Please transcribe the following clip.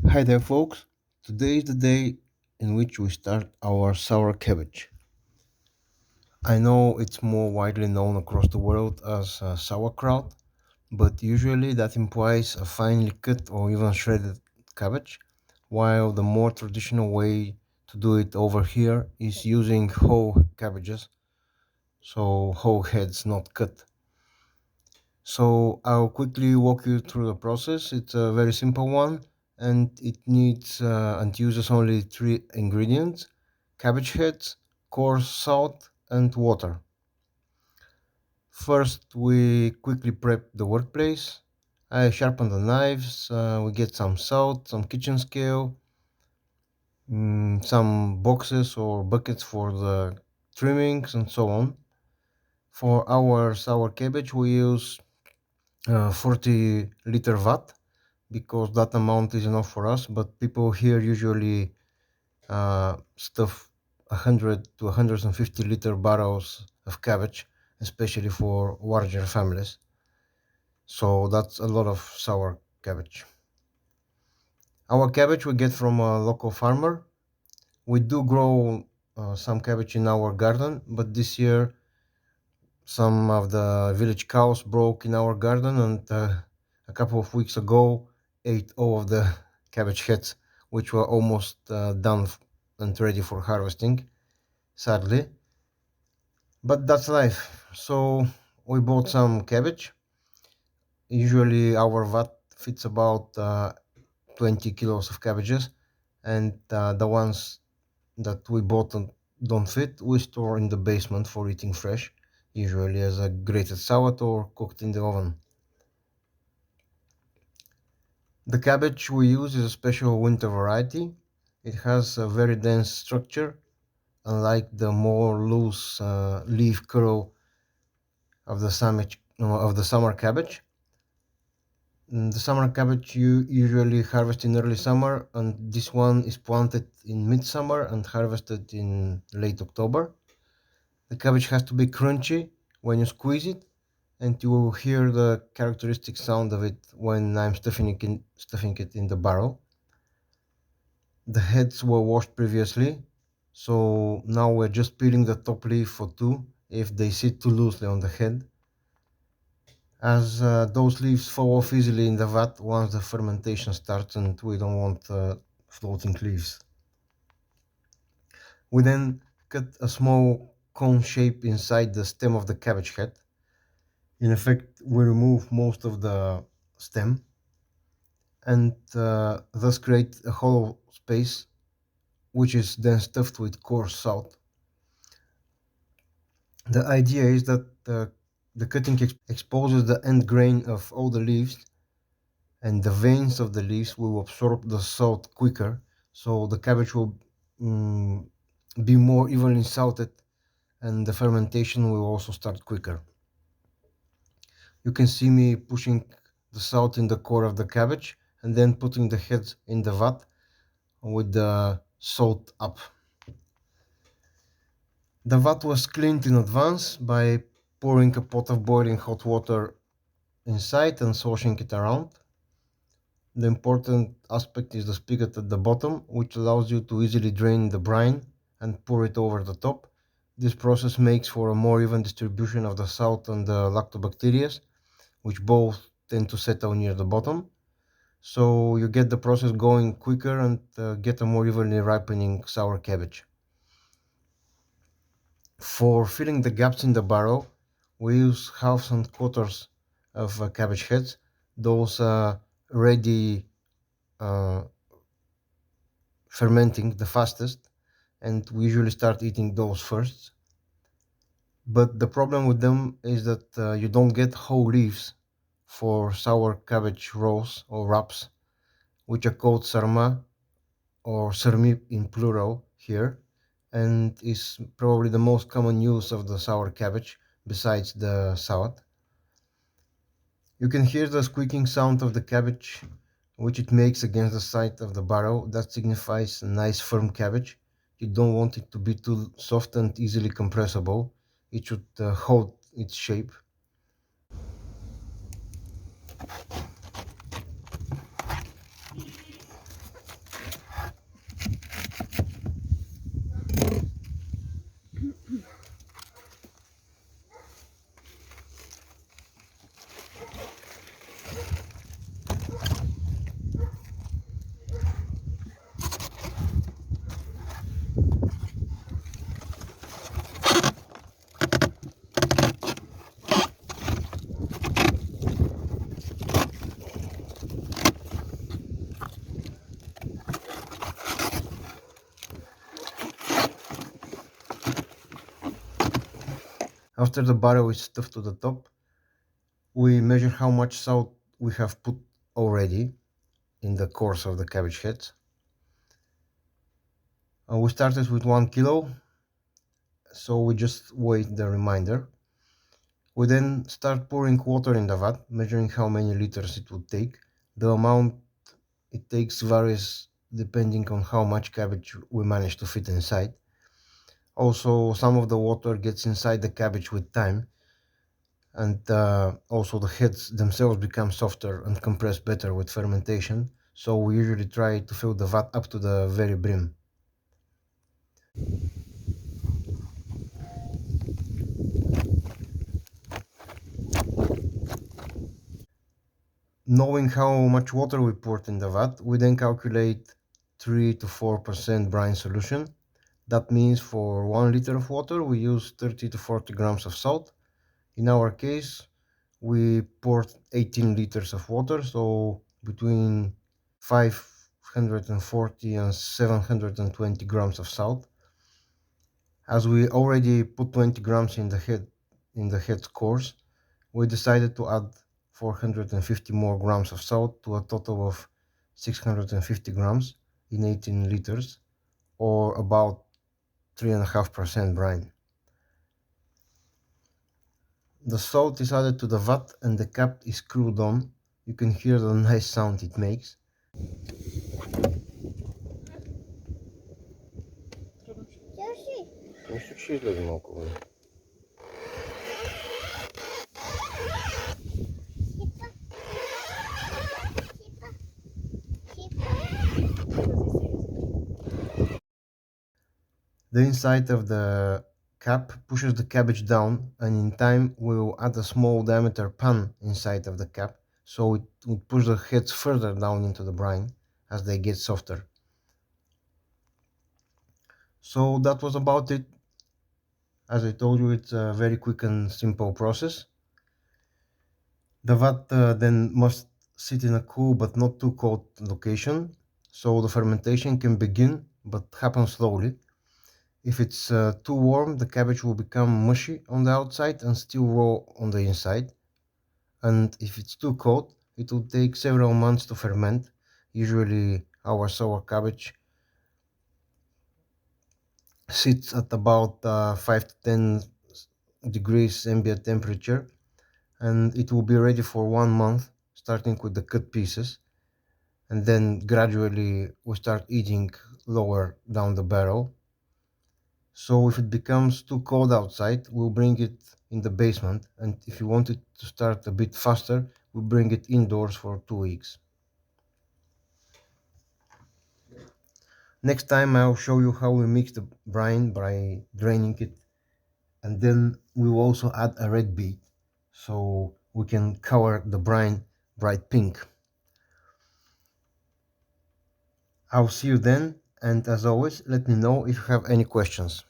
Hi there, folks. Today is the day in which we start our sour cabbage. I know it's more widely known across the world as sauerkraut, but usually that implies a finely cut or even shredded cabbage, while the more traditional way to do it over here is using whole cabbages, so whole heads not cut. So I'll quickly walk you through the process. It's a very simple one and it needs and uses only three ingredients: cabbage heads, coarse salt, and water. First, we quickly prep the workplace. I sharpen the knives, we get some salt, some kitchen scale, some boxes or buckets for the trimmings, and so on. For our sour cabbage, we use 40-liter vat because that amount is enough for us. But people here usually stuff 100 to 150-liter barrels of cabbage, especially for larger families. So that's a lot of sour cabbage. Our cabbage we get from a local farmer. We do grow some cabbage in our garden, but this year some of the village cows broke in our garden, and a couple of weeks ago ate all of the cabbage heads, which were almost done and ready for harvesting, sadly. But that's life. So we bought some cabbage. Usually our vat fits about 20 kilos of cabbages, and the ones that we bought and don't fit, we store in the basement for eating fresh, usually as a grated salad or cooked in the oven. The cabbage we use is a special winter variety. It has a very dense structure, unlike the more loose leaf curl of the summer cabbage. The summer cabbage you usually harvest in early summer, and this one is planted in midsummer and harvested in late October. The cabbage has to be crunchy when you squeeze it, and you will hear the characteristic sound of it when I'm stuffing it in the barrel. The heads were washed previously, so now we're just peeling the top leaf for two if they sit too loosely on the head, as those leaves fall off easily in the vat once the fermentation starts, and we don't want floating leaves. We then cut a small cone shape inside the stem of the cabbage head. In effect, we remove most of the stem and thus create a hollow space, which is then stuffed with coarse salt. The idea is that the cutting exposes the end grain of all the leaves, and the veins of the leaves will absorb the salt quicker, so the cabbage will mm, be more evenly salted, and the fermentation will also start quicker. You can see me pushing the salt in the core of the cabbage and then putting the heads in the vat with the salt up. The vat was cleaned in advance by pouring a pot of boiling hot water inside and sloshing it around. The important aspect is the spigot at the bottom, which allows you to easily drain the brine and pour it over the top. This process makes for a more even distribution of the salt and the lactobacteria, which both tend to settle near the bottom. So you get the process going quicker and get a more evenly ripening sour cabbage. For filling the gaps in the barrel, we use halves and quarters of cabbage heads. Those ready uh, fermenting the fastest, and we usually start eating those first. But the problem with them is that you don't get whole leaves for sour cabbage rolls or wraps, which are called sarma or sarmi in plural here, and is probably the most common use of the sour cabbage besides the salad. You can hear the squeaking sound of the cabbage which it makes against the side of the barrel. That signifies a nice firm cabbage. You don't want it to be too soft and easily compressible. It should hold its shape. After the barrel is stuffed to the top, we measure how much salt we have put already in the course of the cabbage heads. We started with 1 kilo, so we just weigh the remainder. We then start pouring water in the vat, measuring how many liters it would take. The amount it takes varies depending on how much cabbage we manage to fit inside. Also, some of the water gets inside the cabbage with time, and also the heads themselves become softer and compress better with fermentation. So we usually try to fill the vat up to the very brim. Knowing how much water we poured in the vat, we then calculate 3 to 4% brine solution. That means for 1 liter of water, we use 30 to 40 grams of salt. In our case, we poured 18 liters of water, so between 540 and 720 grams of salt. As we already put 20 grams in the head's course, we decided to add 450 more grams of salt to a total of 650 grams in 18 liters, or about 3.5% brine. The salt is added to the vat and the cap is screwed on. You can hear the nice sound it makes. The inside of the cap pushes the cabbage down, and in time we will add a small diameter pan inside of the cap, so it will push the heads further down into the brine as they get softer. So that was about it. As I told you, it's a very quick and simple process. The vat then must sit in a cool but not too cold location, so the fermentation can begin but happen slowly. If it's too warm, the cabbage will become mushy on the outside and still raw on the inside. And if it's too cold, it will take several months to ferment. Usually our sour cabbage sits at about 5 to 10 degrees ambient temperature, and it will be ready for 1 month, starting with the cut pieces, and then gradually we start eating lower down the barrel. So if it becomes too cold outside, we'll bring it in the basement, and if you want it to start a bit faster, we'll bring it indoors for 2 weeks. Next time I'll show you how we mix the brine by draining it, and then we will also add a red beet so we can color the brine bright pink. I'll see you then, and as always, let me know if you have any questions.